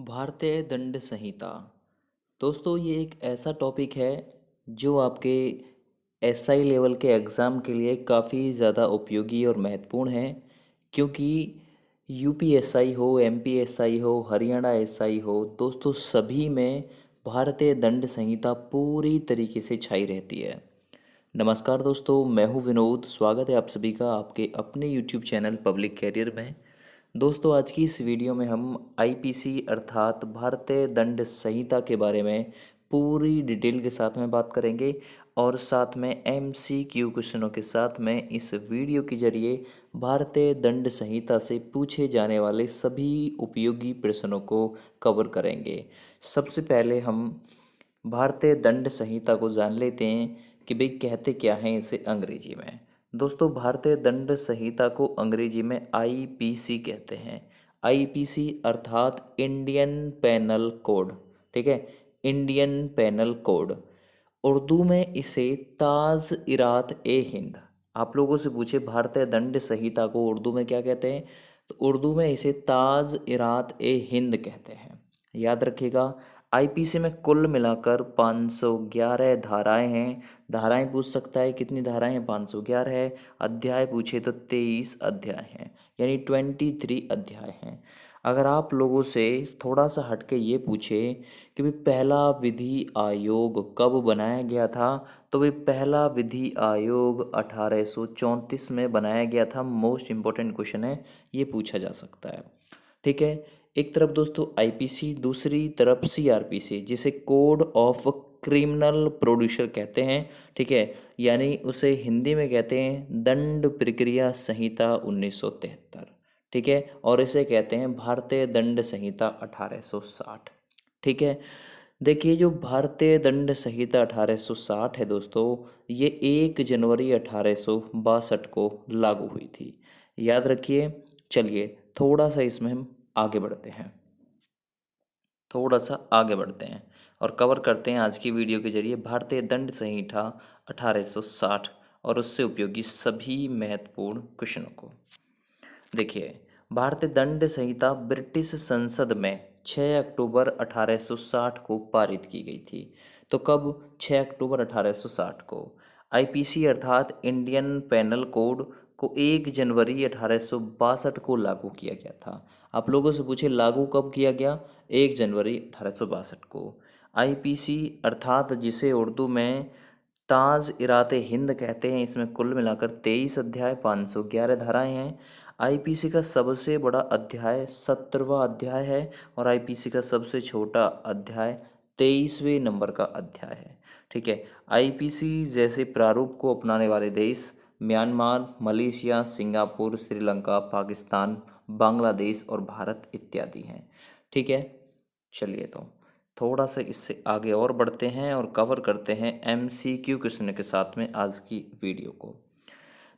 भारतीय दंड संहिता। दोस्तों, ये एक ऐसा टॉपिक है जो आपके एसआई लेवल के एग्ज़ाम के लिए काफ़ी ज़्यादा उपयोगी और महत्वपूर्ण है। क्योंकि यूपीएसआई हो, एमपीएसआई हो, हरियाणा एसआई हो, दोस्तों सभी में भारतीय दंड संहिता पूरी तरीके से छाई रहती है। नमस्कार दोस्तों, मैं हूँ विनोद। स्वागत है आप सभी का आपके अपने यूट्यूब चैनल पब्लिक कैरियर में। दोस्तों, आज की इस वीडियो में हम आईपीसी अर्थात भारतीय दंड संहिता के बारे में पूरी डिटेल के साथ में बात करेंगे और साथ में एमसीक्यू क्वेश्चनों के साथ में इस वीडियो के जरिए भारतीय दंड संहिता से पूछे जाने वाले सभी उपयोगी प्रश्नों को कवर करेंगे। सबसे पहले हम भारतीय दंड संहिता को जान लेते हैं कि भाई कहते क्या हैं इसे अंग्रेजी में। दोस्तों, भारतीय दंड संहिता को अंग्रेजी में आईपीसी कहते हैं। आईपीसी अर्थात इंडियन पेनल कोड। ठीक है, इंडियन पेनल कोड। उर्दू में इसे ताज इरात ए हिंद। आप लोगों से पूछे भारतीय दंड संहिता को उर्दू में क्या कहते हैं, तो उर्दू में इसे ताज इरात ए हिंद कहते हैं। याद रखिएगा, आईपीसी में कुल मिलाकर 511 धाराएं हैं। धाराएं पूछ सकता है, कितनी धाराएं हैं? 511 है। अध्याय पूछे तो 23 अध्याय हैं, यानी 23 अध्याय हैं। अगर आप लोगों से थोड़ा सा हटके ये पूछे कि भाई पहला विधि आयोग कब बनाया गया था, तो भाई पहला विधि आयोग 1834 में बनाया गया था। मोस्ट इम्पोर्टेंट क्वेश्चन है, ये पूछा जा सकता है। ठीक है, एक तरफ दोस्तों आईपीसी, दूसरी तरफ सीआरपीसी, जिसे कोड ऑफ क्रिमिनल प्रोड्यूसर कहते हैं। ठीक है, यानी उसे हिंदी में कहते हैं दंड प्रक्रिया संहिता 1973। ठीक है, और इसे कहते हैं भारतीय दंड संहिता 1860। ठीक है, देखिए जो भारतीय दंड संहिता 1860 है दोस्तों, ये 1 जनवरी 1862 को लागू हुई थी। याद रखिए। चलिए थोड़ा सा इसमें हम आगे बढ़ते हैं, थोड़ा सा आगे बढ़ते हैं और कवर करते हैं आज की वीडियो के जरिए भारतीय दंड संहिता 1860 और उससे उपयोगी सभी महत्वपूर्ण क्वेश्चनों को। देखिए, भारतीय दंड संहिता ब्रिटिश संसद में 6 अक्टूबर 1860 को पारित की गई थी। तो कब? 6 अक्टूबर 1860 को। आईपीसी अर्थात इंडियन पेनल कोड को 1 जनवरी 1862 को लागू किया गया था। आप लोगों से पूछे लागू कब किया गया? 1 जनवरी 1862 को। आईपीसी अर्थात जिसे उर्दू में ताज इराते हिंद कहते हैं, इसमें कुल मिलाकर 23 अध्याय, 511 धाराएं हैं। आईपीसी का सबसे बड़ा अध्याय 17वां अध्याय है और आईपीसी का सबसे छोटा अध्याय 23वें नंबर का अध्याय है। ठीक है, आईपीसी जैसे प्रारूप को अपनाने वाले देश Myanmar, Malaysia, Singapore, Sri Lanka, Pakistan, Bangladesh और भारत इत्यादि हैं। ठीक है, चलिए तो थोड़ा सा इससे आगे और बढ़ते हैं और कवर करते हैं एमसीक्यू क्वेश्चन के साथ में आज की वीडियो को।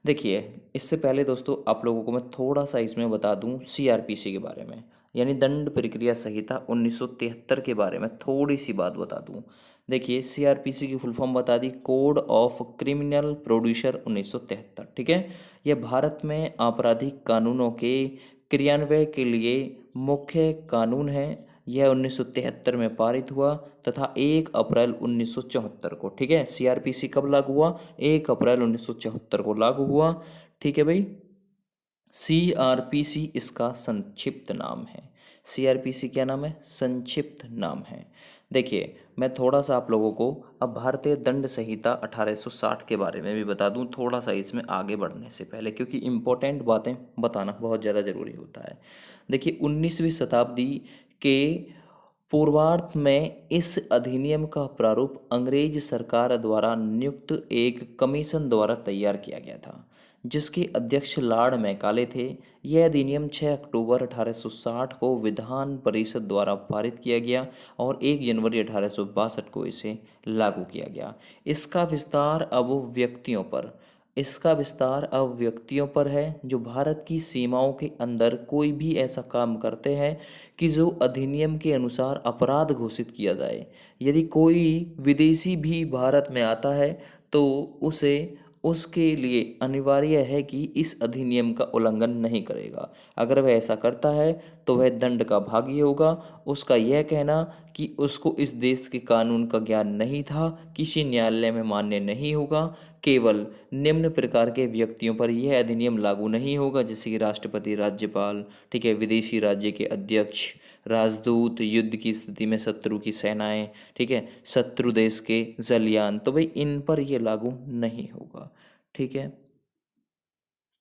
देखिए, इससे पहले दोस्तों आप लोगों को मैं थोड़ा सा इसमें बता दूं सीआरपीसी के बारे में, यानी दंड प्रक्रिया संहिता 1973 के बारे में थोड़ी सी बात बता दूं। देखिए, सीआरपीसी की फुल फॉर्म बता दी, कोड ऑफ क्रिमिनल प्रोड्यूसर 1973। ठीक है, यह भारत में आपराधिक कानूनों के क्रियान्वयन के लिए मुख्य कानून है। यह 1973 में पारित हुआ तथा 1 अप्रैल 1974 को। ठीक है, सीआरपीसी कब लागू हुआ? 1 अप्रैल 1974 को लागू हुआ। ठीक है भाई, सीआरपीसी इसका संक्षिप्त नाम है। सीआरपीसी क्या नाम है? संक्षिप्त नाम है। देखिए, मैं थोड़ा सा आप लोगों को अब भारतीय दंड संहिता 1860 के बारे में भी बता दूं, थोड़ा सा इसमें आगे बढ़ने से पहले, क्योंकि इम्पोर्टेंट बातें बताना बहुत ज़्यादा ज़रूरी होता है। देखिए, 19वीं शताब्दी के पूर्वार्ध में इस अधिनियम का प्रारूप अंग्रेज सरकार द्वारा नियुक्त एक कमीशन द्वारा तैयार किया गया था, जिसके अध्यक्ष लॉर्ड मैकाले थे। यह अधिनियम 6 अक्टूबर 1860 को विधान परिषद द्वारा पारित किया गया और 1 जनवरी 1862 को इसे लागू किया गया। इसका विस्तार अब व्यक्तियों पर है जो भारत की सीमाओं के अंदर कोई भी ऐसा काम करते हैं कि जो अधिनियम के अनुसार अपराध घोषित किया जाए। यदि कोई विदेशी भी भारत में आता है तो उसे उसके लिए अनिवार्य है कि इस अधिनियम का उल्लंघन नहीं करेगा। अगर वह ऐसा करता है तो वह दंड का भागी होगा। उसका यह कहना कि उसको इस देश के कानून का ज्ञान नहीं था, किसी न्यायालय में मान्य नहीं होगा। केवल निम्न प्रकार के व्यक्तियों पर यह अधिनियम लागू नहीं होगा, जैसे कि राष्ट्रपति, राज्यपाल, ठीक है, विदेशी राज्य के अध्यक्ष, राजदूत, युद्ध की स्थिति में शत्रु की सेनाएं, ठीक है, शत्रु देश के जलयान, तो भाई इन पर यह लागू नहीं होगा। ठीक है,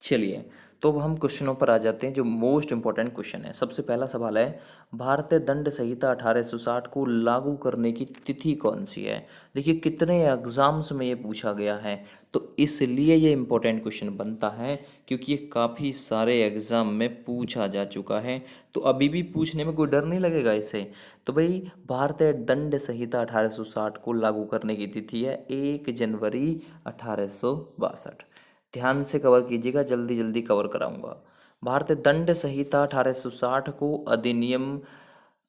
चलिए, तो अब हम क्वेश्चनों पर आ जाते हैं, जो मोस्ट इंपॉर्टेंट क्वेश्चन है। सबसे पहला सवाल है, भारतीय दंड संहिता 1860 को लागू करने की तिथि कौन सी है? देखिए कितने एग्जाम्स में ये पूछा गया है, तो इसलिए ये इंपॉर्टेंट क्वेश्चन बनता है क्योंकि ये काफ़ी सारे एग्जाम में पूछा जा चुका है, तो अभी भी पूछने में कोई डर नहीं लगेगा इसे। तो भाई भारतीय दंड संहिता 1860 को लागू करने की तिथि है 1 जनवरी 1862। ध्यान से कवर कीजिएगा, जल्दी जल्दी कवर कराऊंगा। भारतीय दंड संहिता 1860 को अधिनियम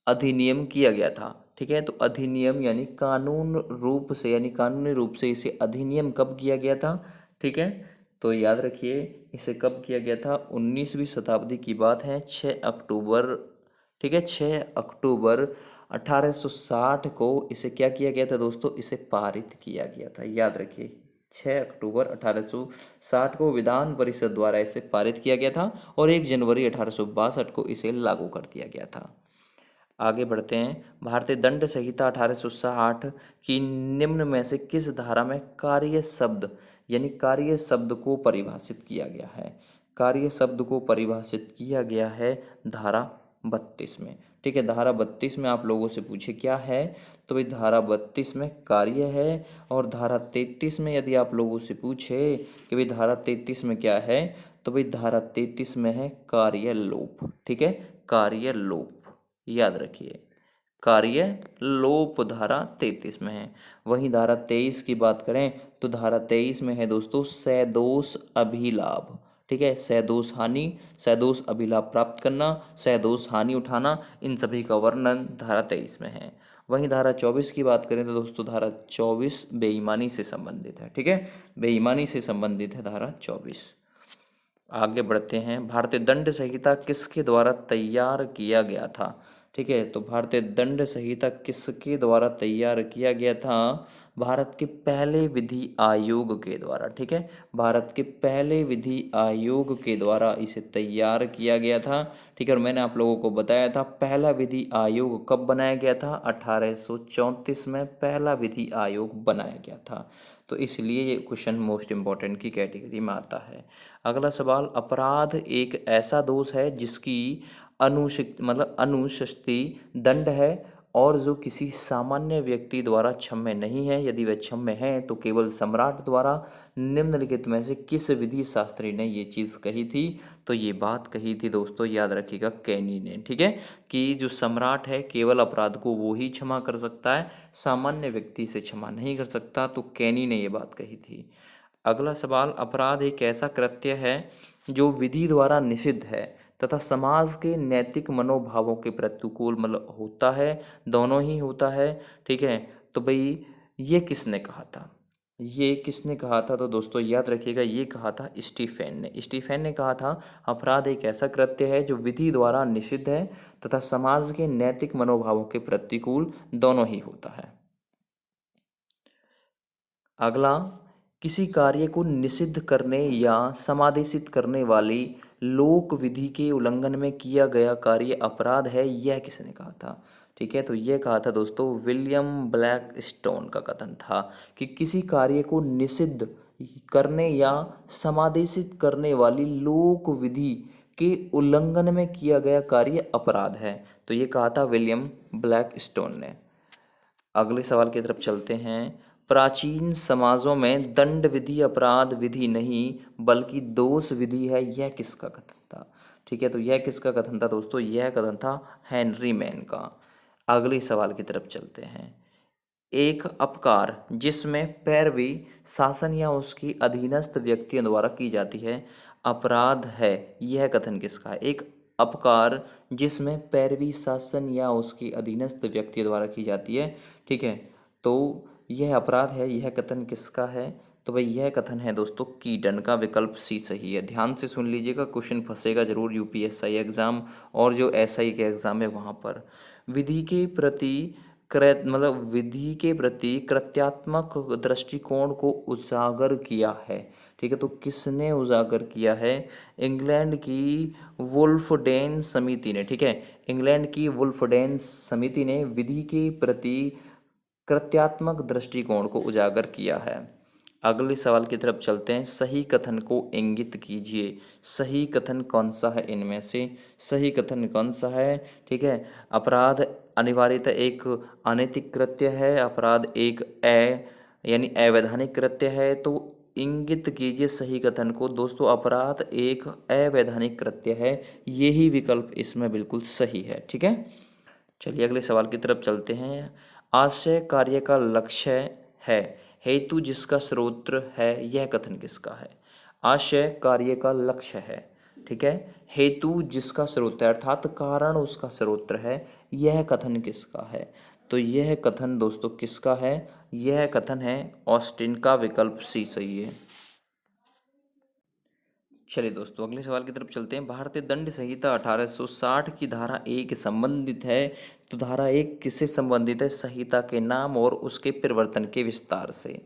अधिनियम किया गया था। ठीक है, तो अधिनियम यानी कानून रूप से, यानी कानूनी रूप से इसे अधिनियम कब किया गया था? ठीक है, तो याद रखिए इसे कब किया गया था, 19वीं शताब्दी की बात है, 6 अक्टूबर। ठीक है, 6 अक्टूबर 1860 को इसे क्या किया गया था दोस्तों, इसे पारित किया गया था। याद रखिए 6 अक्टूबर 1860 को विधान परिषद द्वारा इसे पारित किया गया था और 1 जनवरी 1862 को इसे लागू कर दिया गया था। आगे बढ़ते हैं। भारतीय दंड संहिता 1860 की निम्न में से किस धारा में कार्य शब्द, यानी कार्य शब्द को परिभाषित किया गया है? कार्य शब्द को परिभाषित किया गया है धारा 32 में। ठीक है, धारा 32 में आप लोगों से पूछे क्या है, तो भाई धारा 32 में कार्य है। और धारा 33 में यदि आप लोगों से पूछे कि भाई धारा 33 में क्या है, तो भाई धारा 33 में है कार्य लोप। ठीक है, कार्य लोप, याद रखिए कार्य लोप धारा 33 में है। वहीं धारा 23 की बात करें तो धारा 23 में है दोस्तों सैदोष अभिलाभ। ठीक है, सैदोष हानि, सैदोष अभिलाभ प्राप्त करना, सैदोष हानि उठाना, इन सभी का वर्णन धारा 23 में है। वहीं धारा 24 की बात करें तो दोस्तों धारा 24 बेईमानी से संबंधित है। ठीक है, बेईमानी से संबंधित है धारा 24। आगे बढ़ते हैं। भारतीय दंड संहिता किसके द्वारा तैयार किया गया था? ठीक है, तो भारतीय दंड संहिता किसके द्वारा तैयार किया गया था? भारत के पहले विधि आयोग के द्वारा। ठीक है, भारत के पहले विधि आयोग के द्वारा इसे तैयार किया गया था। ठीक है, और मैंने आप लोगों को बताया था पहला विधि आयोग कब बनाया गया था, 1834 में पहला विधि आयोग बनाया गया था। तो इसलिए ये क्वेश्चन मोस्ट इम्पॉर्टेंट की कैटेगरी में आता है। अगला सवाल, अपराध एक ऐसा दोष है जिसकी अनुशस्ति दंड है और जो किसी सामान्य व्यक्ति द्वारा क्षम्य नहीं है। यदि वह क्षम्य है तो केवल सम्राट द्वारा। निम्नलिखित में से किस विधि शास्त्री ने ये चीज़ कही थी? तो ये बात कही थी दोस्तों, याद रखिएगा, कैनी ने। ठीक है, कि जो सम्राट है केवल अपराध को वो ही क्षमा कर सकता है, सामान्य व्यक्ति से क्षमा नहीं कर सकता, तो कैनी ने ये बात कही थी। अगला सवाल, अपराध एक ऐसा कृत्य है जो विधि द्वारा निषिद्ध है तथा समाज के नैतिक मनोभावों के प्रतिकूल मतलब होता है, दोनों ही होता है। ठीक है, तो भाई ये किसने कहा था? ये किसने कहा था? तो दोस्तों याद रखिएगा, ये कहा था स्टीफेन ने। स्टीफेन ने कहा था अपराध एक ऐसा कृत्य है जो विधि द्वारा निषिद्ध है तथा समाज के नैतिक मनोभावों के प्रतिकूल दोनों ही होता है। अगला, किसी कार्य को निषिद्ध करने या समादेशित करने वाली लोक विधि के उल्लंघन में किया गया कार्य अपराध है, यह किसने कहा था? ठीक है, तो यह कहा था दोस्तों विलियम ब्लैक स्टोन का कथन था कि किसी कार्य को निषिद्ध करने या समादेशित करने वाली लोक विधि के उल्लंघन में किया गया कार्य अपराध है। तो ये कहा था विलियम ब्लैक स्टोन ने। अगले सवाल की तरफ चलते हैं। प्राचीन समाजों में दंड विधि अपराध विधि नहीं बल्कि दोष विधि है, यह किसका कथन था? ठीक है, तो यह किसका कथन था दोस्तों? यह कथन था हेनरी मैन का। अगले सवाल की तरफ चलते हैं। एक अपकार जिसमें पैरवी शासन या उसकी अधीनस्थ व्यक्तियों द्वारा की जाती है अपराध है, यह कथन किसका है? एक अपकार जिसमें पैरवी शासन या उसकी अधीनस्थ व्यक्ति द्वारा की जाती है, ठीक है, तो यह अपराध है, यह कथन किसका है? तो भाई यह कथन है दोस्तों कीटन का, विकल्प सी सही है। ध्यान से सुन लीजिएगा, क्वेश्चन फंसेगा जरूर यूपीएसआई एग्जाम और जो एसआई के एग्जाम है वहाँ पर। विधि के प्रति विधि के प्रति कृत्यात्मक दृष्टिकोण को उजागर किया है। ठीक है, तो किसने उजागर किया है? इंग्लैंड की वुल्फडेन समिति ने। ठीक है, इंग्लैंड की वुल्फडेन समिति ने विधि के प्रति कृत्यात्मक दृष्टिकोण को उजागर किया है। अगले सवाल की तरफ चलते हैं। सही कथन को इंगित कीजिए। सही कथन कौन सा है इनमें से? सही कथन कौन सा है? ठीक है, अपराध अनिवार्यतः एक अनैतिक कृत्य है, अपराध एक यानी अवैधानिक कृत्य है। तो इंगित कीजिए सही कथन को। दोस्तों अपराध एक अवैधानिक कृत्य है, यही विकल्प इसमें बिल्कुल सही है। ठीक है, चलिए अगले सवाल की तरफ चलते हैं। आशय कार्य का लक्ष्य है, हेतु जिसका स्रोत्र है, यह कथन किसका है? आशय कार्य का लक्ष्य है, ठीक है, हेतु जिसका स्रोत है अर्थात कारण उसका स्रोत्र है, यह कथन किसका है? तो यह कथन दोस्तों किसका है? यह कथन है ऑस्टिन का, विकल्प सी सही है। चलिए दोस्तों अगले सवाल की तरफ चलते हैं। भारतीय दंड संहिता 1860 की धारा 1 संबंधित है, तो धारा 1 किससे संबंधित है? संहिता के नाम और उसके परिवर्तन के विस्तार से।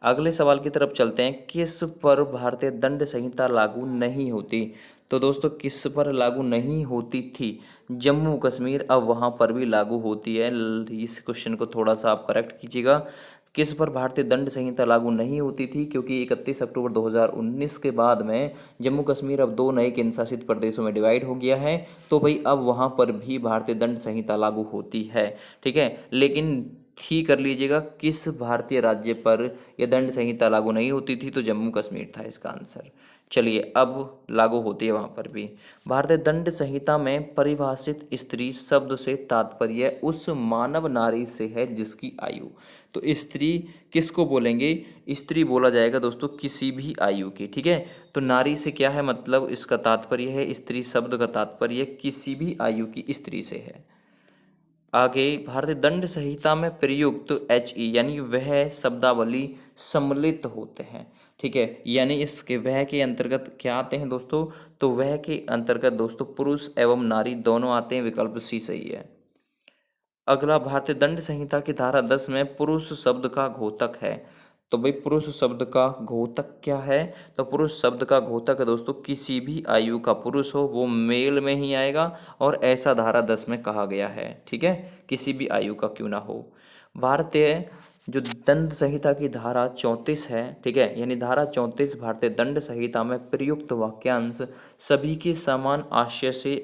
अगले सवाल की तरफ चलते हैं। किस पर भारतीय दंड संहिता लागू नहीं होती? तो दोस्तों किस पर लागू नहीं होती थी? जम्मू कश्मीर, अब वहाँ पर भी लागू होती है। इस क्वेश्चन को थोड़ा सा आप करेक्ट कीजिएगा। किस पर भारतीय दंड संहिता लागू नहीं होती थी? क्योंकि 31 अक्टूबर 2019 के बाद में जम्मू कश्मीर अब दो नए केंद्र शासित प्रदेशों में डिवाइड हो गया है, तो भाई अब वहाँ पर भी भारतीय दंड संहिता लागू होती है। ठीक है, लेकिन ठीक कर लीजिएगा किस भारतीय राज्य पर यह दंड संहिता लागू नहीं होती थी? तो जम्मू कश्मीर था इसका आंसर। चलिए अब लागू होती है वहाँ पर भी। भारतीय दंड संहिता में परिभाषित स्त्री शब्द से तात्पर्य उस मानव नारी से है जिसकी आयु। तो स्त्री किसको बोलेंगे? स्त्री बोला जाएगा दोस्तों किसी भी आयु की। ठीक है, तो नारी से क्या है मतलब? इसका तात्पर्य है, स्त्री शब्द का तात्पर्य किसी भी आयु की स्त्री से है। आगे भारतीय दंड संहिता में प्रयुक्त यानी वह शब्दावली सम्मिलित होते हैं। ठीक है, यानी इसके वह के अंतर्गत क्या आते हैं दोस्तों? तो वह के अंतर्गत दोस्तों पुरुष एवं नारी दोनों आते हैं, विकल्प सी सही है। अगला भारतीय दंड संहिता की धारा 10 में पुरुष शब्द का घोतक है। तो भाई पुरुष शब्द का घोतक क्या है? तो पुरुष शब्द का घोतक है दोस्तों किसी भी आयु का पुरुष हो वो मेल में ही आएगा, और ऐसा धारा 10 में कहा गया है। ठीक है, किसी भी आयु का क्यों ना हो। भारतीय जो दंड संहिता की धारा 34 है, ठीक है, यानी धारा 34 भारतीय दंड संहिता में प्रयुक्त वाक्यांश सभी के समान आशय से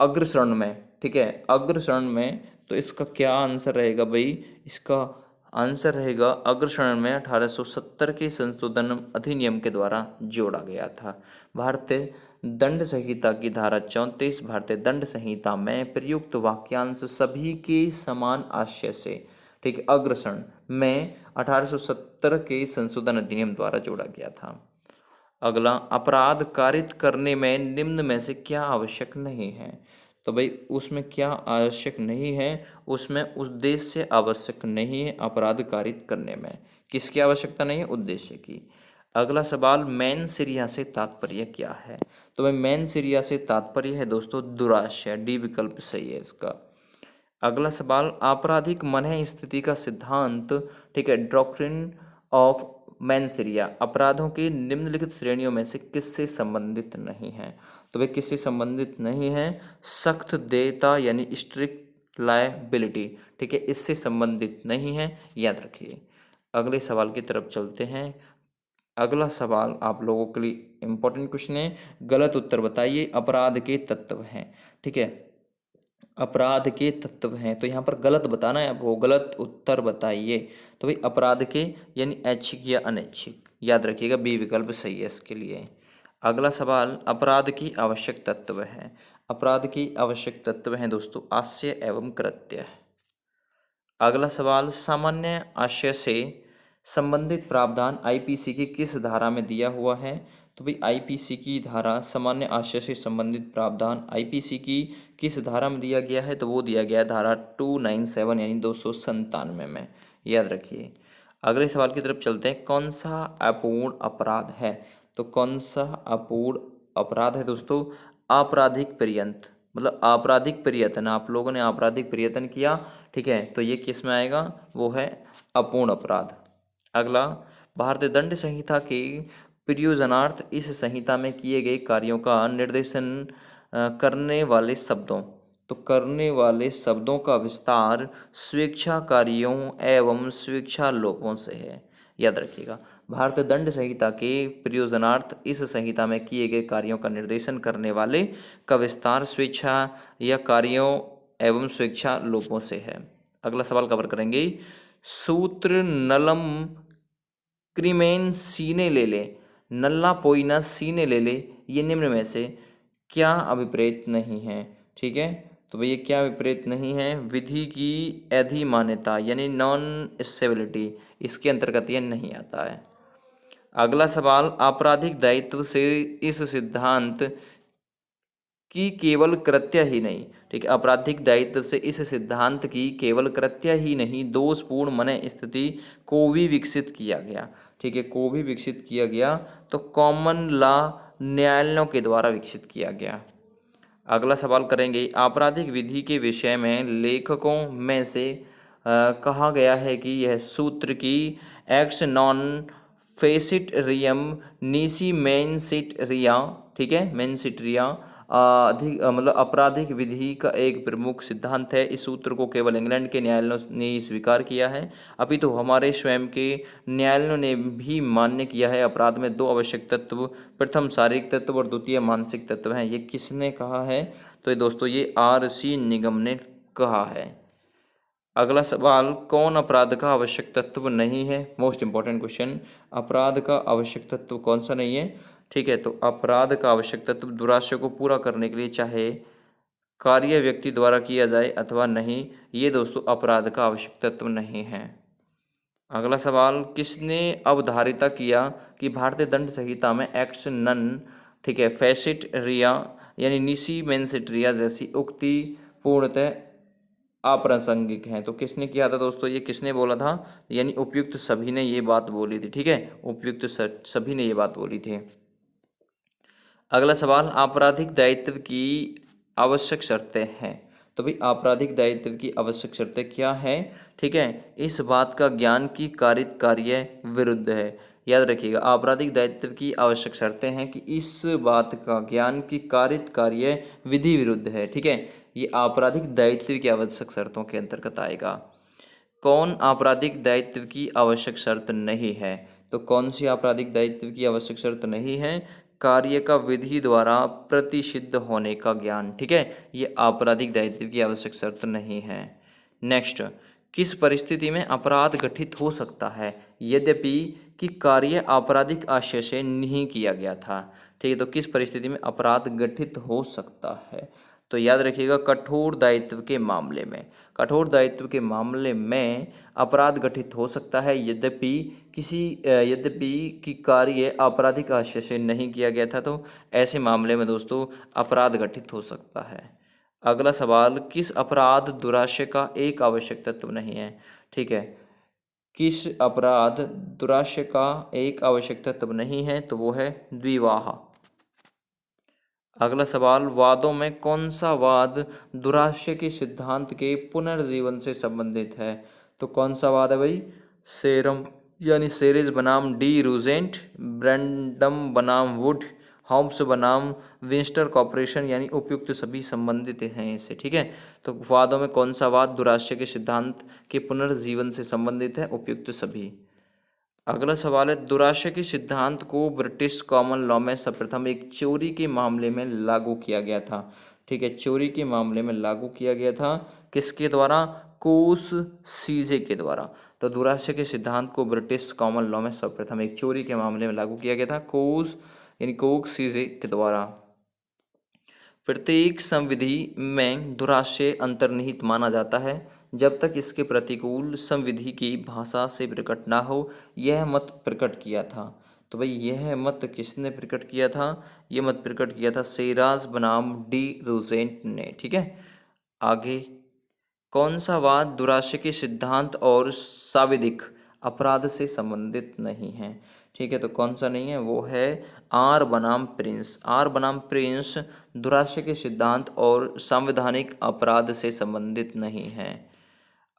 अग्रसरण में। ठीक है, अग्रसरण में, तो इसका क्या आंसर रहेगा भाई? इसका आंसर रहेगा अग्रसरण में 1870 के संशोधन अधिनियम के द्वारा जोड़ा गया था। भारतीय दंड संहिता की धारा 34 भारतीय दंड संहिता में प्रयुक्त वाक्यांश सभी के समान आशय से, ठीक है, अग्रसरण में 1870 के संशोधन अधिनियम द्वारा जोड़ा गया था। अगला, अपराध कारित करने में निम्न में से क्या आवश्यक नहीं है? तो भाई उसमें क्या आवश्यक नहीं है? उसमें उद्देश्य आवश्यक नहीं है अपराध कारित करने में। किसकी आवश्यकता नहीं है? उद्देश्य की। अगला सवाल, मैन सिरिया से तात्पर्य क्या है? तो भाई मैन सिरिया से तात्पर्य है दोस्तों दुराशय, डी विकल्प सही है इसका। अगला सवाल, आपराधिक मनः स्थिति का सिद्धांत, ठीक है, डॉक्ट्रिन ऑफ मैनसिरिया अपराधों की निम्नलिखित श्रेणियों में से किससे संबंधित नहीं है? तो वे किससे संबंधित नहीं है? सख्त देयता यानी स्ट्रिक्ट लायबिलिटी, ठीक है, इससे संबंधित नहीं है, याद रखिए। अगले सवाल की तरफ चलते हैं। अगला सवाल आप लोगों के लिए इंपॉर्टेंट क्वेश्चन है, गलत उत्तर बताइए। अपराध के तत्व हैं, ठीक है, अपराध के तत्व हैं, तो यहाँ पर गलत बताना है आपको, गलत उत्तर बताइए। तो भाई अपराध के यानी ऐच्छिक या अनैच्छिक, याद रखिएगा बी विकल्प सही है इसके लिए। अगला सवाल, अपराध की आवश्यक तत्व है। अपराध की आवश्यक तत्व हैं दोस्तों आशय एवं कृत्य। अगला सवाल, सामान्य आशय से संबंधित प्रावधान आईपीसी की किस धारा में दिया हुआ है? तो भाई आईपीसी की धारा, सामान्य आशय से संबंधित प्रावधान आईपीसी की किस धारा में दिया गया है? तो वो दिया गया है धारा 297 यानी 297 में, याद रखिए। अगले सवाल की तरफ चलते हैं। कौन सा अपूर्ण अपराध है? तो कौन सा अपूर्ण अपराध है दोस्तों? आपराधिक पर्यंत, मतलब आपराधिक प्रयत्न, आप लोगों ने आपराधिक प्रयत्न किया, ठीक है, तो ये किस में आएगा? वो है अपूर्ण अपराध। अगला, भारतीय दंड संहिता के प्रयोजनार्थ इस संहिता में किए गए कार्यों का निर्देशन करने वाले शब्दों, तो करने वाले शब्दों का विस्तार स्वेच्छाकारियों एवं स्वेच्छालोपों से है। याद रखिएगा, भारतीय दंड संहिता के प्रयोजनार्थ इस संहिता में किए गए कार्यों का निर्देशन करने वाले का विस्तार स्वेच्छा या कार्यों एवं स्वेच्छा लोपों से है। अगला सवाल कवर करेंगे। सूत्र नलम क्रीमेन सीने ले ले, नल्ला पोइना सीने ले ले, ये निम्न में से क्या अभिप्रेत नहीं है? ठीक है, तो भैया क्या विपरीत नहीं है? विधि की अधिमान्यता यानी नॉन स्टेबिलिटी, इसके अंतर्गत यह नहीं आता है। अगला सवाल, आपराधिक दायित्व से इस सिद्धांत की केवल कृत्य ही नहीं, ठीक है, आपराधिक दायित्व से इस सिद्धांत की केवल कृत्य ही नहीं दोषपूर्ण मन स्थिति को भी विकसित किया गया, ठीक है, को भी विकसित किया गया, तो कॉमन लॉ न्यायालयों के द्वारा विकसित किया गया। अगला सवाल करेंगे, आपराधिक विधि के विषय में लेखकों में से कहा गया है कि यह सूत्र की x non face it रियम नीसी main seat रिया, ठीक है, मेन सिट रिया अधिक मतलब आपराधिक विधि का एक प्रमुख सिद्धांत है। इस सूत्र को केवल इंग्लैंड के न्यायालयों ने ही स्वीकार किया है, अभी तो हमारे स्वयं के न्यायालयों ने भी मान्य किया है। अपराध में दो आवश्यक तत्व, प्रथम शारीरिक तत्व और द्वितीय मानसिक तत्व हैं। ये किसने कहा है? तो ये दोस्तों ये आर.सी. निगम ने कहा है। अगला सवाल, कौन अपराध का आवश्यक तत्व नहीं है? मोस्ट इंपॉर्टेंट क्वेश्चन, अपराध का आवश्यक तत्व कौन सा नहीं है? ठीक है, तो अपराध का आवश्यक तत्व दुराशय को पूरा करने के लिए चाहे कार्य व्यक्ति द्वारा किया जाए अथवा नहीं, ये दोस्तों अपराध का आवश्यक तत्व नहीं है। अगला सवाल, किसने अवधारिता किया कि भारतीय दंड संहिता में एक्स नन, ठीक है, फैसिट रिया यानी निसी मेंसिट रिया जैसी उक्ति पूर्णतः अप्रासंगिक हैं? तो किसने किया था दोस्तों? ये किसने बोला था? यानी उपयुक्त सभी ने ये बात बोली थी, ठीक है, उपयुक्त सभी ने ये बात बोली थी। अगला सवाल, आपराधिक दायित्व की आवश्यक शर्तें हैं। तो भाई आपराधिक दायित्व की आवश्यक शर्तें क्या है? ठीक है, इस बात का ज्ञान की कारित कार्य विरुद्ध है। याद रखिएगा, आपराधिक दायित्व की आवश्यक शर्तें हैं कि इस बात का ज्ञान की कारित कार्य विधि विरुद्ध है, ठीक है, ये आपराधिक दायित्व की आवश्यक शर्तों के अंतर्गत आएगा। कौन आपराधिक दायित्व की आवश्यक शर्त नहीं है? तो कौन सी आपराधिक दायित्व की आवश्यक शर्त नहीं है? कार्य का विधि द्वारा प्रतिषिद्ध होने का ज्ञान, ठीक है, ये आपराधिक दायित्व की आवश्यक शर्त नहीं है। नेक्स्ट, किस परिस्थिति में अपराध गठित हो सकता है यद्यपि कि कार्य आपराधिक आशय से नहीं किया गया था? ठीक है, तो किस परिस्थिति में अपराध गठित हो सकता है? तो याद रखिएगा, कठोर दायित्व के मामले में, कठोर दायित्व के मामले में अपराध गठित हो सकता है यद्यपि कि कार्य आपराधिक आशय से नहीं किया गया था, तो ऐसे मामले में दोस्तों अपराध गठित हो सकता है। अगला सवाल, किस अपराध दुराशय का एक आवश्यक तत्व नहीं है? ठीक है, किस अपराध दुराशय का एक आवश्यक तत्व नहीं है? तो वो है द्विवाह। अगला सवाल, वादों में कौन सा वाद दुराशय के सिद्धांत के पुनर्जीवन से संबंधित है? तो कौन सा वाद है भाई? सेरम यानी सेरेज बनाम डी रूजेंट, ब्रैंडम बनाम वुड, होम्स बनाम विंस्टर कॉर्पोरेशन, यानी उपयुक्त सभी संबंधित हैं इससे, ठीक है, तो वादों में कौन सा वाद दुराशय के सिद्धांत के पुनर्जीवन से संबंधित है? उपयुक्त सभी। अगला सवाल है, दुराशय के सिद्धांत को ब्रिटिश कॉमन लॉ में सर्वप्रथम एक चोरी के मामले में लागू किया गया था, ठीक है, चोरी के मामले में लागू किया गया था, किसके द्वारा? कोस सीजे के द्वारा। तो दुराशय के सिद्धांत को ब्रिटिश कॉमन लॉ में सर्वप्रथम एक चोरी के मामले में लागू किया गया था, कोस यानी कोक सीजे के द्वारा। प्रत्येक संविधि में दुराशय अंतर्निहित माना जाता है जब तक इसके प्रतिकूल संविधि की भाषा से प्रकट ना हो, यह मत प्रकट किया था। तो भाई यह मत किसने प्रकट किया था? यह मत प्रकट किया था सेराज बनाम डी रोजेंट ने, ठीक है। आगे, कौन सा वाद दुराशय के सिद्धांत और साविधिक अपराध से संबंधित नहीं है। ठीक है, तो कौन सा नहीं है, वो है आर बनाम प्रिंस। आर बनाम प्रिंस दुराशय के सिद्धांत और संवैधानिक अपराध से संबंधित नहीं है।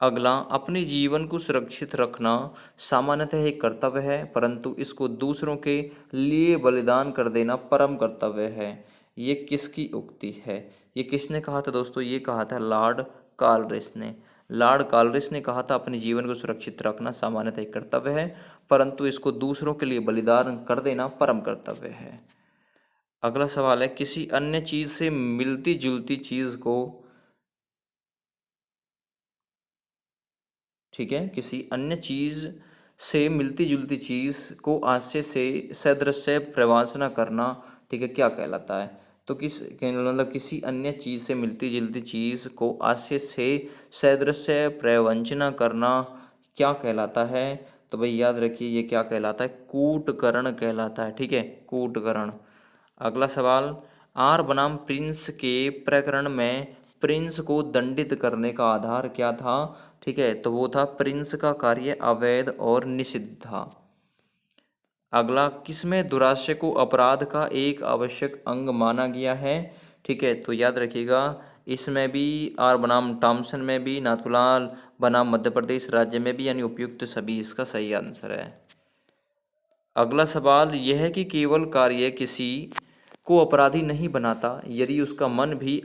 अगला, अपने जीवन को सुरक्षित रखना सामान्यतः एक कर्तव्य है, परंतु इसको दूसरों के लिए बलिदान कर देना परम कर्तव्य है। ये किसकी उक्ति है? ये किसने कहा था दोस्तों? ये कहा था लॉर्ड कॉलरिज ने। लॉर्ड कॉलरिज ने कहा था अपने जीवन को सुरक्षित रखना सामान्यतः एक कर्तव्य है, परंतु इसको दूसरों के लिए बलिदान कर देना परम कर्तव्य है। अगला सवाल है, किसी अन्य चीज से मिलती जुलती चीज को, ठीक है, किसी अन्य चीज से मिलती जुलती चीज को आशय से सदृश्य प्रवासना करना, ठीक है, क्या कहलाता है? तो मतलब किसी अन्य चीज से मिलती जुलती चीज को आशय से सदृश्य प्रवंचना करना क्या कहलाता है? तो भाई याद रखिए, ये क्या कहलाता है? कूटकरण कहलाता है। ठीक है, कूटकरण। अगला सवाल, आर बनाम प्रिंस के प्रकरण में प्रिंस को दंडित करने का आधार क्या था? ठीक है, तो वो था प्रिंस का कार्य अवैध और निषिद्ध था। अगला, किसमें दुराशय को अपराध का एक आवश्यक अंग माना गया है? ठीक है, तो याद रखिएगा, इसमें भी आर बनाम टॉमसन में भी, नाथुलाल बनाम मध्य प्रदेश राज्य में भी, यानी उपयुक्त सभी इसका सही आंसर है। अगला सवाल यह है कि केवल कार्य किसी को अपराधी नहीं बनाता यदि उसका मन भी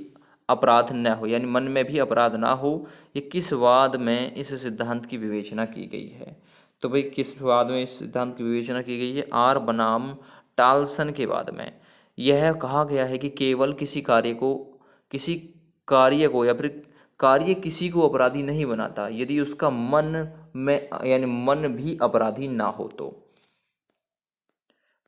अपराध न हो, यानी मन में भी अपराध ना हो। ये किस वाद में इस सिद्धांत की विवेचना की गई है? तो भाई किस वाद में इस सिद्धांत की विवेचना की गई है? आर बनाम टाल्सन के वाद में यह कहा गया है कि केवल किसी कार्य को या फिर कार्य किसी को अपराधी नहीं बनाता यदि उसका मन में, यानी मन भी अपराधी ना हो तो।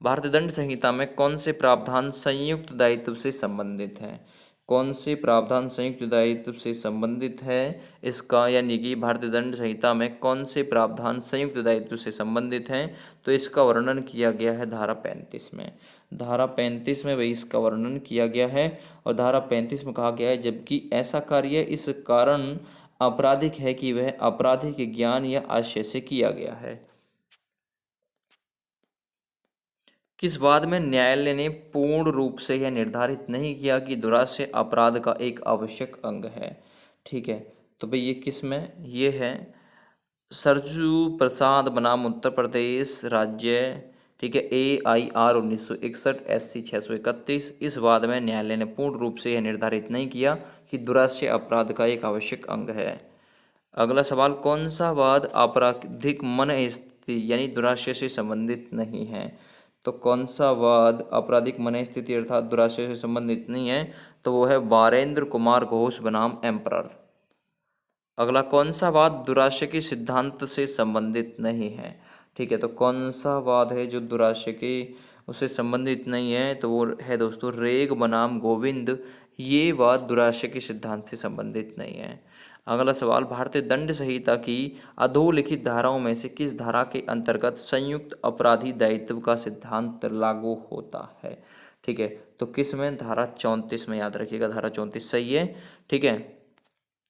भारतीय दंड संहिता में कौन से प्रावधान संयुक्त दायित्व से संबंधित हैं? कौन से प्रावधान संयुक्त दायित्व से संबंधित है? इसका, यानी कि भारतीय दंड संहिता में कौन से प्रावधान संयुक्त दायित्व से संबंधित हैं? तो इसका वर्णन किया गया है धारा 35 में। धारा 35 में वही इसका वर्णन किया गया है, और धारा 35 में कहा गया है, जबकि ऐसा कार्य इस कारण आपराधिक है कि वह आपराधिक ज्ञान या आशय से किया गया है। किस बात में न्यायालय ने पूर्ण रूप से यह निर्धारित नहीं किया कि दुराशय अपराध का एक आवश्यक अंग है? ठीक है, तो भाई ये किस में, ये है सरजू प्रसाद बनाम उत्तर प्रदेश राज्य। ठीक है, AIR 1961 SC 631। इस वाद में न्यायालय ने पूर्ण रूप से यह निर्धारित नहीं किया कि दुराशय अपराध का एक आवश्यक अंग है। अगला सवाल, कौन सा वाद आपराधिक मन स्थिति यानी दुराशय से संबंधित नहीं है? तो कौन सा वाद आपराधिक मन स्थिति अर्थात दुराशय से संबंधित नहीं है? तो वो है बारेंद्र कुमार घोष बनाम एम्परर। अगला, कौन सा वाद दुराशय के सिद्धांत से संबंधित नहीं है? ठीक है, तो कौन सा वाद है जो दुराशय के उससे संबंधित नहीं है? तो वो है दोस्तों रेग बनाम गोविंद। ये वाद दुराशय के सिद्धांत से संबंधित नहीं है। अगला सवाल, भारतीय दंड संहिता की अधोलिखित धाराओं में से किस धारा के अंतर्गत संयुक्त अपराधी दायित्व का सिद्धांत लागू होता है? ठीक है, तो किस में? धारा 34 में, याद रखिएगा धारा 34 सही है। ठीक है,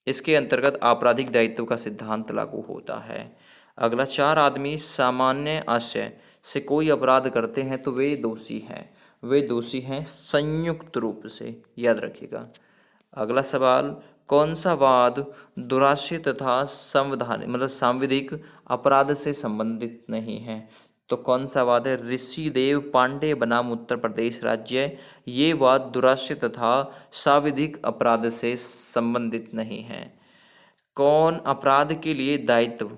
इसके अंतर्गत आपराधिक दायित्व का सिद्धांत लागू होता है। अगला, चार आदमी सामान्य आशय से कोई अपराध करते हैं तो वे दोषी हैं। वे दोषी हैं संयुक्त रूप से, याद रखिएगा। अगला सवाल, कौन सा वाद दुराशय तथा संवैधानिक मतलब सांविधिक अपराध से संबंधित नहीं है? तो कौन सा वाद है? ऋषिदेव पांडे बनाम उत्तर प्रदेश राज्य। ये वाद दुराशय तथा सांविधिक अपराध से संबंधित नहीं है। कौन अपराध के लिए दायित्व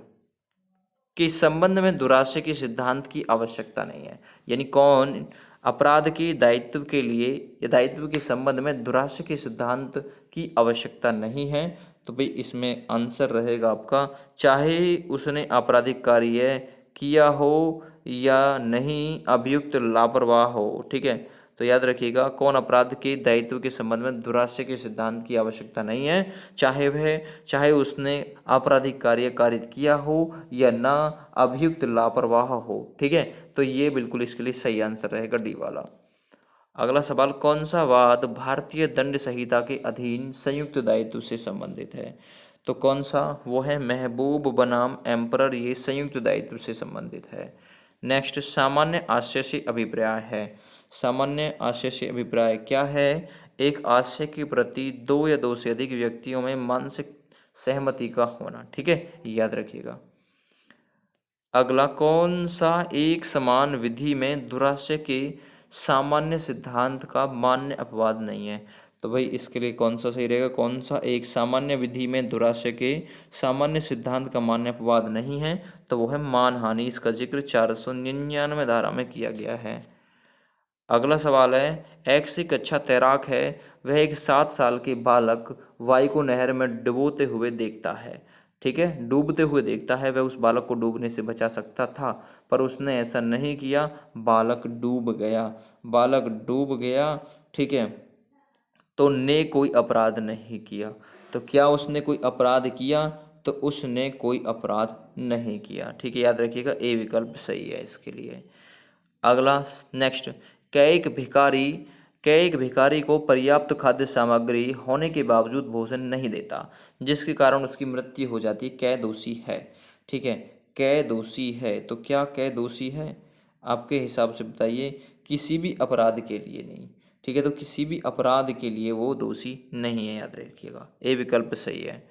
के संबंध में दुराशय के सिद्धांत की आवश्यकता नहीं है? यानी कौन अपराध के दायित्व के लिए या दायित्व के संबंध में दुराशय के सिद्धांत की आवश्यकता नहीं है? तो भाई इसमें आंसर रहेगा आपका, चाहे उसने आपराधिक कार्य किया हो या नहीं, अभियुक्त लापरवाह हो। ठीक है, तो याद रखिएगा, कौन अपराध के दायित्व के संबंध में दुराशय के सिद्धांत की आवश्यकता नहीं है, चाहे उसने आपराधिक कार्य कारित किया हो या ना, अभियुक्त लापरवाह हो। ठीक है, तो ये बिल्कुल इसके लिए सही आंसर रहेगा डी वाला। अगला सवाल, कौन सा वाद भारतीय दंड संहिता के अधीन संयुक्त दायित्व से संबंधित है? तो कौन सा वो है महबूब बनाम एम्परर, ये संयुक्त दायित्व से संबंधित है। नेक्स्ट सामान्य आशय से अभिप्राय है। सामान्य आशय से अभिप्राय क्या है? एक आशय के प्रति दो या दो से अधिक व्यक्तियों में मानसिक सहमति का होना। ठीक है, याद रखिएगा। अगला कौन सा एक समान विधि में दुराशय के सामान्य सिद्धांत का मान्य अपवाद नहीं है? तो भाई इसके लिए कौन सा सही रहेगा? कौन सा एक सामान्य विधि में दुराशय के सामान्य सिद्धांत का मान्य अपवाद नहीं है? तो वो है मानहानि। इसका जिक्र 499 धारा में किया गया है। अगला सवाल है, एक्स एक अच्छा तैराक है। वह एक 7 साल के बालक वाई को नहर में डुबोते हुए देखता है। ठीक है, डूबते हुए देखता है। वह उस बालक को डूबने से बचा सकता था, पर उसने ऐसा नहीं किया। बालक डूब गया। बालक डूब गया। ठीक है, तो ने कोई अपराध नहीं किया। तो क्या उसने कोई अपराध किया? तो उसने कोई अपराध नहीं किया। ठीक है, याद रखिएगा, ए विकल्प सही है इसके लिए। अगला नेक्स्ट, कै एक भिखारी को पर्याप्त खाद्य सामग्री होने के बावजूद भोजन नहीं देता, जिसके कारण उसकी मृत्यु हो जाती है। कै दोषी है? ठीक है, कै दोषी है। तो क्या कै दोषी है आपके हिसाब से बताइए? किसी भी अपराध के लिए नहीं। ठीक है, तो किसी भी अपराध के लिए वो दोषी नहीं है, याद रखिएगा, ए विकल्प सही है।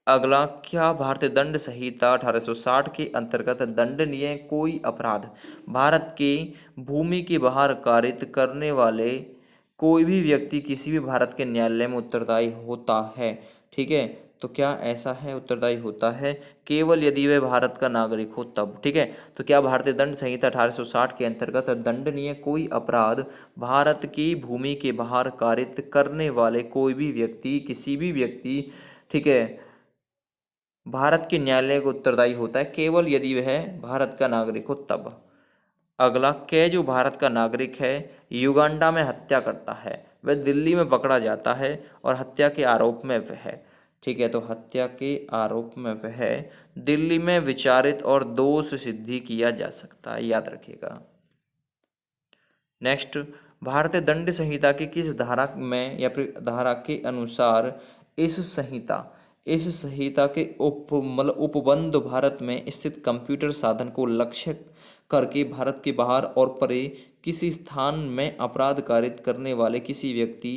अगला, क्या भारतीय दंड संहिता 1860 के अंतर्गत दंडनीय कोई अपराध भारत के भूमि के बाहर कारित करने वाले कोई भी व्यक्ति किसी भी भारत के न्यायालय में उत्तरदायी होता है? ठीक है, तो क्या ऐसा है? उत्तरदायी होता है केवल यदि वह भारत का नागरिक हो तब। ठीक है, तो क्या भारतीय दंड संहिता 1860 के अंतर्गत दंडनीय कोई अपराध भारत की भूमि के बाहर कारित करने वाले कोई भी व्यक्ति, किसी भी व्यक्ति, ठीक है, भारत के न्यायालय को उत्तरदायी होता है केवल यदि वह भारत का नागरिक हो तब। अगला, कै जो भारत का नागरिक है युगांडा में हत्या करता है, वह दिल्ली में पकड़ा जाता है और हत्या के आरोप में वह, ठीक है, तो हत्या के आरोप में वह दिल्ली में विचारित और दोष सिद्धि किया जा सकता है, याद रखिएगा। नेक्स्ट, भारतीय दंड संहिता की किस धारा में या फिर धारा के अनुसार इस संहिता के उपबंध भारत में स्थित कंप्यूटर साधन को लक्ष्य करके भारत के बाहर और परे किसी स्थान में अपराध कारित करने वाले किसी व्यक्ति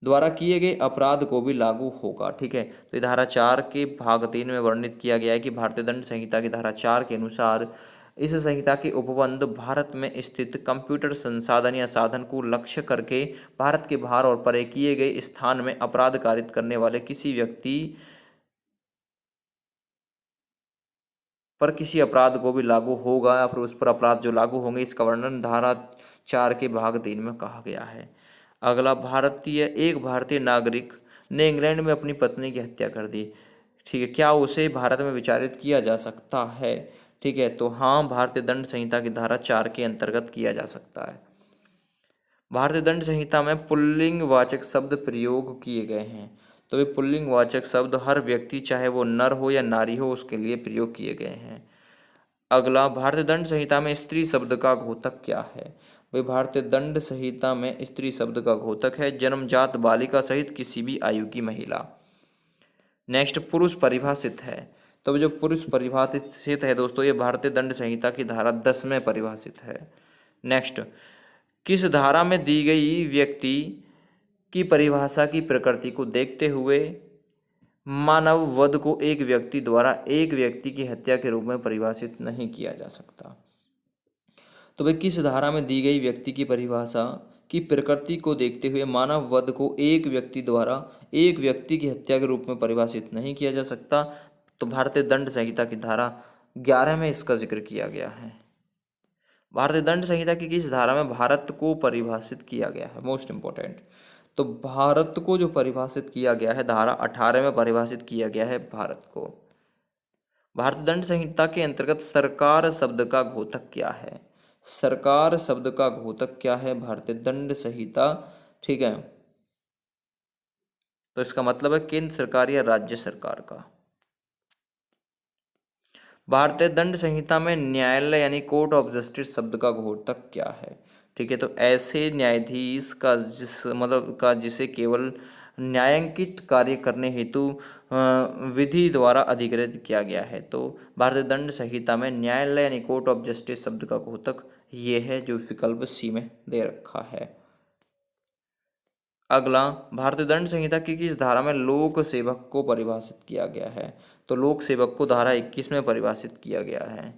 द्वारा किए गए अपराध को भी लागू होगा। ठीक है, तो धारा 4 के भाग 3 में वर्णित किया गया है कि भारतीय दंड संहिता की धारा 4 के अनुसार इस संहिता के उपबंध भारत में स्थित कंप्यूटर संसाधन या साधन को लक्ष्य करके भारत के बाहर और परे किए गए स्थान में अपराध कारित करने वाले किसी व्यक्ति पर किसी अपराध को भी लागू होगा या फिर उस पर अपराध जो लागू होंगे, इसका वर्णन धारा 4 के भाग 3 में कहा गया है। अगला, एक भारतीय नागरिक ने इंग्लैंड में अपनी पत्नी की हत्या कर दी। ठीक है, क्या उसे भारत में विचारित किया जा सकता है? ठीक है, तो हाँ, भारतीय दंड संहिता की धारा 4 के अंतर्गत किया जा सकता है। भारतीय दंड संहिता में पुल्लिंग वाचक शब्द प्रयोग किए गए हैं। तो वे पुल्लिंग वाचक शब्द हर व्यक्ति, चाहे वो नर हो या नारी हो, उसके लिए प्रयोग किए गए हैं। अगला, भारतीय दंड संहिता में स्त्री शब्द का घोतक क्या है? वे भारतीय दंड संहिता में स्त्री शब्द का घोतक है जन्मजात बालिका सहित किसी भी आयु की महिला। नेक्स्ट, पुरुष परिभाषित है। तो जो पुरुष परिभाषित है दोस्तों, ये भारतीय दंड संहिता की धारा 10 में परिभाषित है। नेक्स्ट, किस धारा में दी गई व्यक्ति की परिभाषा की प्रकृति को देखते हुए मानव वध को एक व्यक्ति द्वारा एक व्यक्ति की हत्या के रूप में परिभाषित नहीं किया जा सकता? तो भाई किस धारा में दी गई व्यक्ति की परिभाषा की प्रकृति को देखते हुए मानव वध को एक व्यक्ति द्वारा एक व्यक्ति की हत्या के रूप में परिभाषित नहीं किया जा सकता? तो भारतीय दंड संहिता की धारा 11 में इसका जिक्र किया गया है। भारतीय दंड संहिता की किस धारा में भारत को परिभाषित किया गया है? मोस्ट इंपॉर्टेंट, तो भारत को जो परिभाषित किया गया है धारा 18 में परिभाषित किया गया है भारत को। भारतीय दंड संहिता के अंतर्गत सरकार शब्द का घोतक क्या है? सरकार शब्द का घोतक क्या है भारतीय दंड संहिता? ठीक है, तो इसका मतलब है केंद्र सरकार या राज्य सरकार का। भारतीय दंड संहिता में न्यायालय यानी कोर्ट ऑफ जस्टिस शब्द का घोतक क्या है? ठीक है, तो ऐसे न्यायाधीश का जिसे केवल न्यायांकित कार्य करने हेतु विधि द्वारा अधिकृत किया गया है। तो भारतीय दंड संहिता में न्यायालय यानी कोर्ट ऑफ जस्टिस शब्द का घोतक ये है जो विकल्प सी में दे रखा है। अगला, भारतीय दंड संहिता की किस धारा में लोक सेवक को परिभाषित किया गया है? तो लोक सेवक को धारा 21 में परिभाषित किया गया है।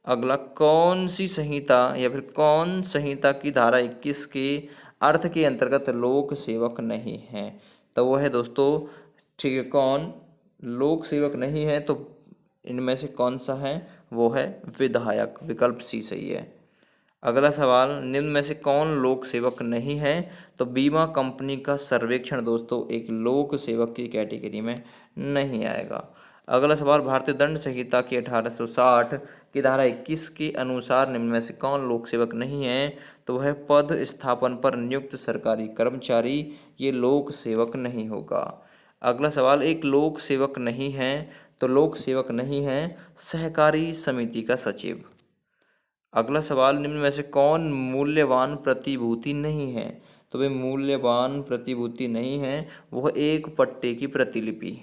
अगला, कौन सी संहिता या फिर कौन संहिता की धारा 21 के अर्थ के अंतर्गत लोक सेवक नहीं है? तो वो है दोस्तों, ठीक है, कौन लोक सेवक नहीं है, तो इनमें से कौन सा है? वो है विधायक, विकल्प सी सही है। अगला सवाल, निम्न में से कौन लोक सेवक नहीं है? तो बीमा कंपनी का सर्वेक्षण दोस्तों एक लोक सेवक की कैटेगरी में नहीं आएगा। अगला सवाल, भारतीय दंड संहिता की 1860 की धारा 21 के अनुसार निम्न में से कौन लोक सेवक नहीं है? तो वह पद स्थापन पर नियुक्त सरकारी कर्मचारी, ये लोक सेवक नहीं होगा। अगला सवाल, एक लोक सेवक नहीं है, तो लोक सेवक नहीं है सहकारी समिति का सचिव। अगला सवाल, निम्न में से कौन मूल्यवान प्रतिभूति नहीं है? तो वे मूल्यवान प्रतिभूति नहीं है, वह एक पट्टे की प्रतिलिपि।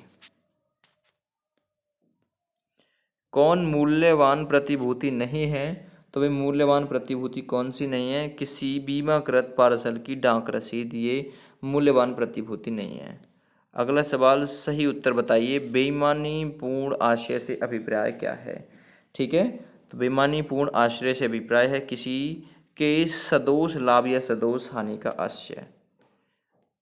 कौन मूल्यवान प्रतिभूति नहीं है? तो वे मूल्यवान प्रतिभूति कौन सी नहीं है? किसी बीमाकृत पार्सल की डाक रसीद, ये मूल्यवान प्रतिभूति नहीं है। अगला सवाल, सही उत्तर बताइए। बेईमानी पूर्ण आशय से अभिप्राय क्या है? ठीक है, तो बेईमानी पूर्ण आश्रय से अभिप्राय है किसी के सदोष लाभ या सदोष हानि का आशय।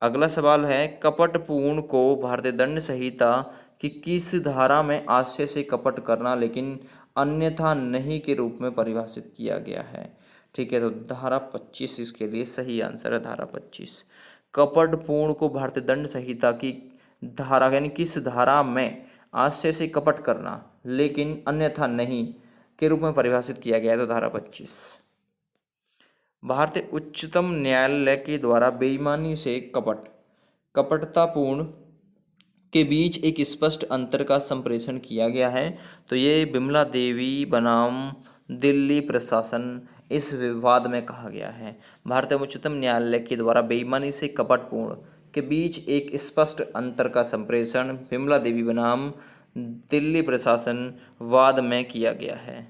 अगला सवाल है, कपटपूर्ण को भारतीय दंड संहिता की किस धारा में आशय से कपट करना लेकिन अन्यथा नहीं के रूप में परिभाषित किया गया है? ठीक है, तो धारा 25 इसके लिए सही आंसर है, धारा 25। कपटपूर्ण को भारतीय दंड संहिता की धारा यानी किस धारा में आशय से कपट करना लेकिन अन्यथा नहीं के रूप में परिभाषित किया गया है? तो धारा 25। भारतीय उच्चतम न्यायालय के द्वारा बेईमानी से कपटतापूर्ण के बीच एक स्पष्ट अंतर का संप्रेषण किया गया है। तो ये बिमला देवी बनाम दिल्ली प्रशासन इस विवाद में कहा गया है। भारतीय उच्चतम न्यायालय के द्वारा बेईमानी से कपटपूर्ण के बीच एक स्पष्ट अंतर का संप्रेषण बिमला देवी बनाम दिल्ली प्रशासन वाद में किया गया है।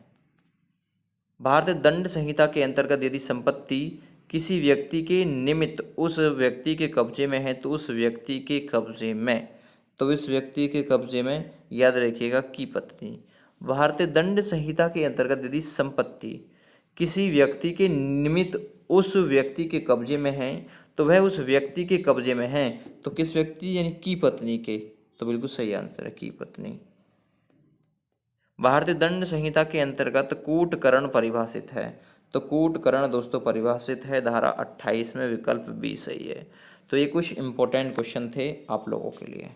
भारतीय दंड संहिता के अंतर्गत यदि संपत्ति किसी व्यक्ति के निमित्त उस व्यक्ति के कब्जे में है तो उस व्यक्ति के कब्जे में, तो इस व्यक्ति के कब्जे में, याद रखिएगा, की पत्नी। भारतीय दंड संहिता के अंतर्गत यदि संपत्ति किसी व्यक्ति के निमित्त उस व्यक्ति के कब्जे में है तो वह उस व्यक्ति के कब्जे में है, तो किस व्यक्ति यानी की पत्नी के, तो बिल्कुल सही आंसर है की पत्नी। भारतीय दंड संहिता के अंतर्गत कूटकरण परिभाषित है। तो कूटकरण दोस्तों परिभाषित है धारा 28 में, विकल्प बी सही है। तो ये कुछ इंपॉर्टेंट क्वेश्चन थे आप लोगों के लिए।